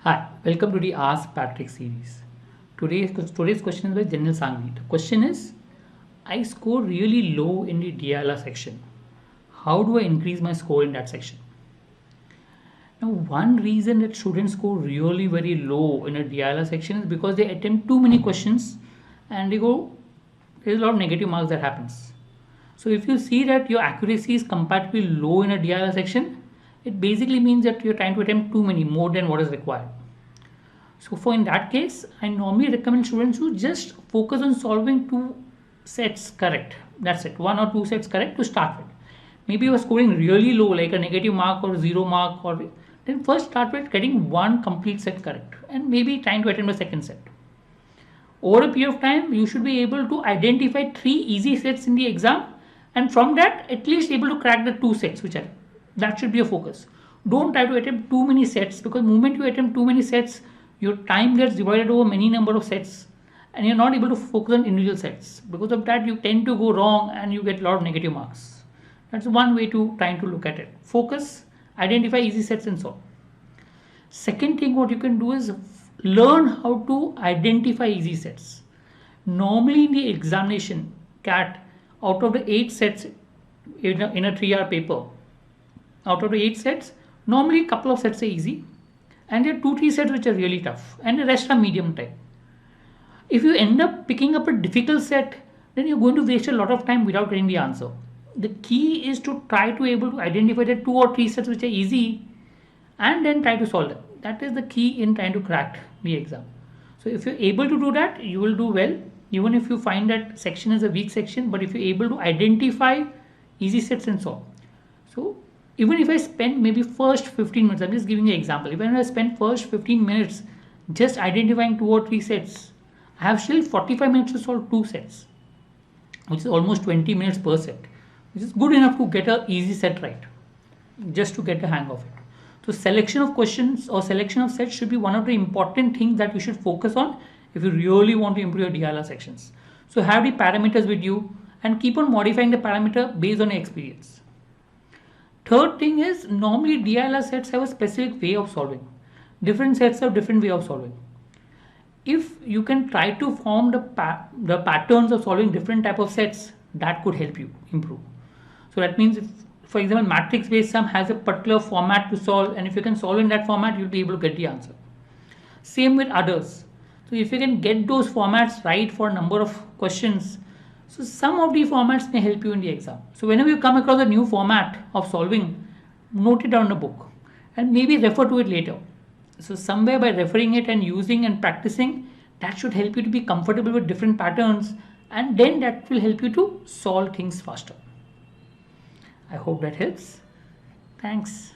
Hi, welcome to the Ask Patrick series. Today's question is by General Sangvi. The question is, I score really low in the DLR section. How do I increase my score in that section? Now, one reason that students score really very low in a DLR section is because they attempt too many questions and there's a lot of negative marks that happens. So if you see that your accuracy is comparatively low in a DLR section, it basically means that you're trying to attempt too many, more than what is required. So for in that case, I normally recommend students to just focus on solving two sets correct. That's it, one or two sets correct to start with. Maybe you are scoring really low, like a negative mark or zero mark, or then first start with getting one complete set correct and maybe trying to attempt a second set. Over a period of time, you should be able to identify three easy sets in the exam, and from that, at least able to crack the two sets, which are that should be a focus. Don't try to attempt too many sets because the moment you attempt too many sets, your time gets divided over many number of sets, and you're not able to focus on individual sets. Because of that, you tend to go wrong and you get a lot of negative marks. That's one way to trying to look at it. Focus, identify easy sets, and solve. Second thing, what you can do is learn how to identify easy sets. Normally, in the examination, CAT, out of the 8 sets in a 3 hour paper, out of the 8 sets, normally a couple of sets are easy, and there are 2 3 sets which are really tough, and the rest are medium type. If you end up picking up a difficult set, then you're going to waste a lot of time without getting the answer. The key is to try to able to identify the 2 or 3 sets which are easy and then try to solve them. That is the key in trying to crack the exam. So if you're able to do that, you will do well, even if you find that section is a weak section. But if you're able to identify easy sets and solve, so even if I spend maybe first 15 minutes, I'm just giving you an example. If I spend first 15 minutes just identifying 2 or 3 sets, I have still 45 minutes to solve 2 sets, which is almost 20 minutes per set, which is good enough to get a easy set right, just to get the hang of it. So selection of questions or selection of sets should be one of the important things that you should focus on if you really want to improve your DLR sections. So have the parameters with you and keep on modifying the parameter based on your experience. Third thing is, normally DLR sets have a specific way of solving. Different sets have different way of solving. If you can try to form the patterns of solving different type of sets, that could help you improve. So that means, if, for example, matrix based sum has a particular format to solve, and if you can solve in that format, you'll be able to get the answer. Same with others. So if you can get those formats right for a number of questions, so some of the formats may help you in the exam. So whenever you come across a new format of solving, note it down in a book and maybe refer to it later. So somewhere by referring it and using and practicing, that should help you to be comfortable with different patterns, and then that will help you to solve things faster. I hope that helps. Thanks.